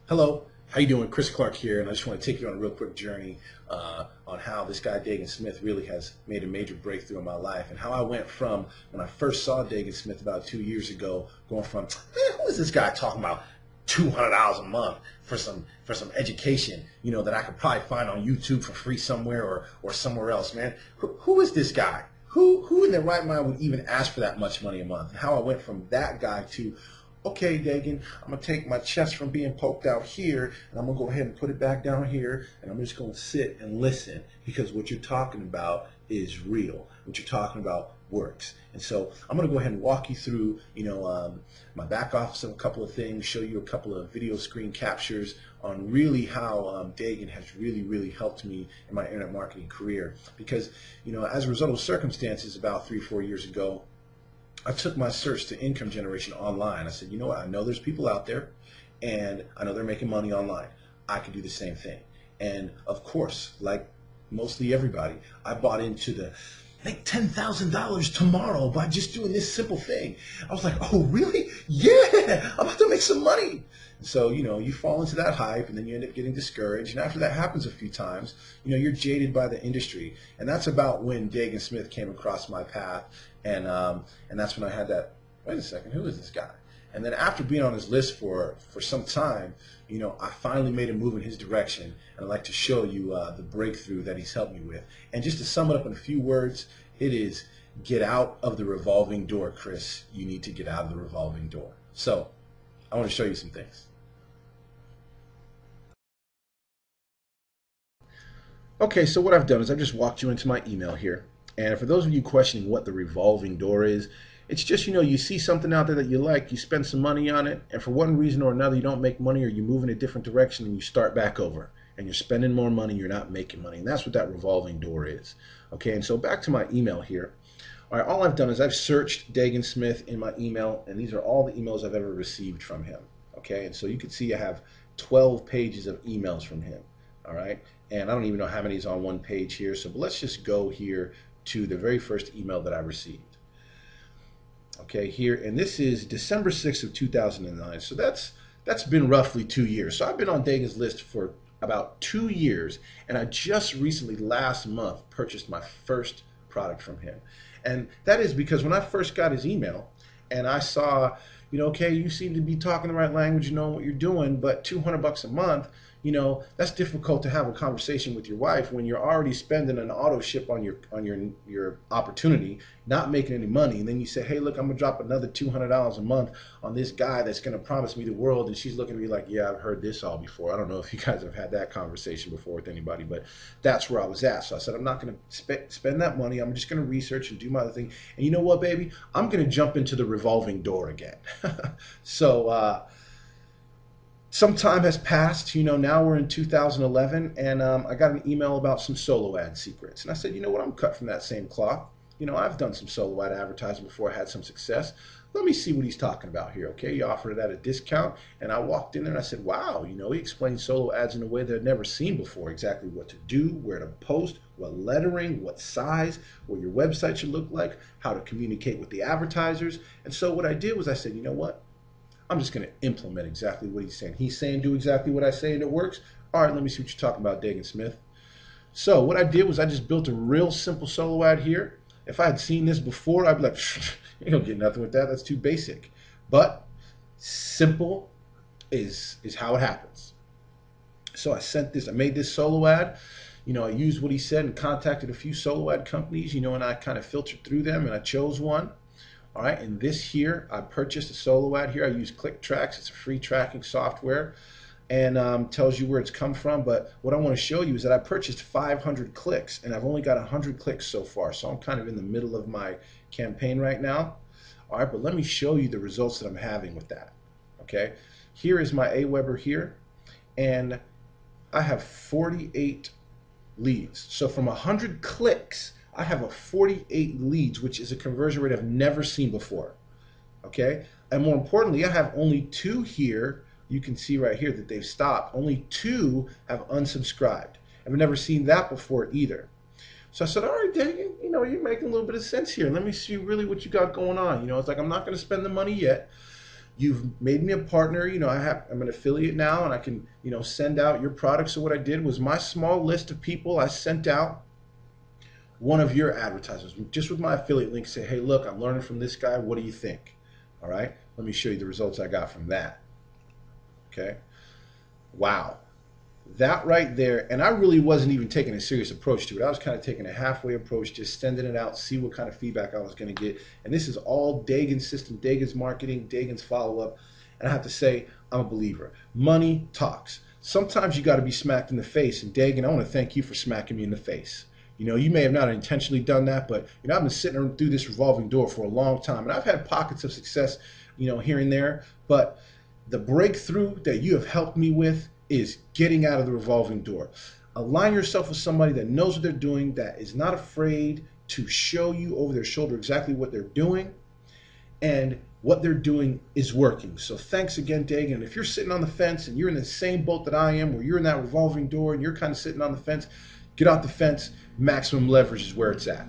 Hello, how you doing? Chris Clark here, and I just want to take you on a real quick journey on how this guy Daegan Smith really has made a major breakthrough in my life, and how I went from when I first saw Daegan Smith about 2 years ago, going from, man, who is this guy talking about $200 a month for some education, that I could probably find on YouTube for free somewhere or somewhere else, man. Who is this guy? Who in their right mind would even ask for that much money a month? And how I went from that guy to, okay, Daegan, I'm going to take my chest from being poked out here, and I'm going to go ahead and put it back down here, and I'm just going to sit and listen, because what you're talking about is real. What you're talking about works. And so I'm going to go ahead and walk you through, my back office of a couple of things, show you a couple of video screen captures on really how Daegan has really helped me in my internet marketing career. Because, as a result of circumstances about 3-4 years ago, I took my search to income generation online. I said, you know what? I know there's people out there, and I know they're making money online. I could do the same thing. And of course, like mostly everybody, I bought into the make $10,000 tomorrow by just doing this simple thing. I was like, oh, really? Yeah, I'm about to make some money. So, you fall into that hype, and then you end up getting discouraged. And after that happens a few times, you're jaded by the industry. And that's about when Daegan Smith came across my path. And that's when I had that, wait a second, who is this guy? And then after being on his list for some time, I finally made a move in his direction. And I'd like to show you the breakthrough that he's helped me with. And just to sum it up in a few words, it is get out of the revolving door, Chris. You need to get out of the revolving door. So I want to show you some things. Okay, so what I've done is I've just walked you into my email here. And for those of you questioning what the revolving door is, it's just, you see something out there that you like, you spend some money on it, and for one reason or another you don't make money, or you move in a different direction and you start back over. And you're spending more money, you're not making money. And that's what that revolving door is. Okay, and so back to my email here. All right, all I've done is I've searched Daegan Smith in my email, and these are all the emails I've ever received from him. Okay, and so you can see I have 12 pages of emails from him. All right, and I don't even know how many is on one page here, but let's just go here to the very first email that I received. Okay, here, and this is December 6th of 2009. So that's been roughly 2 years. So I've been on Daegan's list for about 2 years, and I just recently, last month, purchased my first product from him. And that is because when I first got his email and I saw, okay, you seem to be talking the right language, you know what you're doing, but $200 a month, that's difficult to have a conversation with your wife when you're already spending an auto ship on your opportunity, not making any money, and then you say, hey, look, I'm gonna drop another $200 a month on this guy that's gonna promise me the world, and she's looking at me like, yeah, I've heard this all before. I don't know if you guys have had that conversation before with anybody, but that's where I was at. So I said, I'm not gonna spend that money. I'm just gonna research and do my other thing. And you know what, baby? I'm gonna jump into the revolving door again. So some time has passed, now we're in 2011, and I got an email about some solo ad secrets. And I said, you know what, I'm cut from that same cloth. I've done some solo ad advertising before, I had some success. Let me see what he's talking about here, okay? He offered it at a discount, and I walked in there and I said, wow, he explained solo ads in a way that I'd never seen before, exactly what to do, where to post, what lettering, what size, what your website should look like, how to communicate with the advertisers. And so what I did was I said, you know what? I'm just going to implement exactly what he's saying. He's saying do exactly what I say and it works. All right, let me see what you're talking about, Daegan Smith. So what I did was I just built a real simple solo ad here. If I had seen this before, I'd be like, you don't get nothing with that. That's too basic. But simple is how it happens. So I made this solo ad. I used what he said and contacted a few solo ad companies, and I kind of filtered through them and I chose one. All right, and this here, I purchased a solo ad here. I use ClickTracks. It's a free tracking software, and tells you where it's come from. But what I want to show you is that I purchased 500 clicks, and I've only got 100 clicks so far. So I'm kind of in the middle of my campaign right now. All right, but let me show you the results that I'm having with that. Okay, here is my Aweber here, and I have 48 leads. So from 100 clicks, I have a 48 leads, which is a conversion rate I've never seen before. Okay, and more importantly, I have only 2 here. You can see right here that they've stopped. Only 2 have unsubscribed. I've never seen that before either. So I said, all right, Daegan, you're making a little bit of sense here. Let me see really what you got going on. It's like, I'm not going to spend the money yet. You've made me a partner. I'm an affiliate now, and I can, send out your products. So what I did was my small list of people, I sent out one of your advertisements just with my affiliate link. Say, hey, look, I'm learning from this guy. What do you think? All right, let me show you the results I got from that. Okay, wow, that right there. And I really wasn't even taking a serious approach to it. I was kind of taking a halfway approach, just sending it out, see what kind of feedback I was going to get. And this is all Daegan's system, Daegan's marketing, Daegan's follow-up. And I have to say, I'm a believer. Money talks. Sometimes you got to be smacked in the face. And Daegan, I want to thank you for smacking me in the face. You may have not intentionally done that, but I've been sitting through this revolving door for a long time, and I've had pockets of success, here and there. But the breakthrough that you have helped me with is getting out of the revolving door. Align yourself with somebody that knows what they're doing, that is not afraid to show you over their shoulder exactly what they're doing, and what they're doing is working. So thanks again, Daegan. If you're sitting on the fence and you're in the same boat that I am, where you're in that revolving door and you're kind of sitting on the fence, get off the fence. Maximum leverage is where it's at.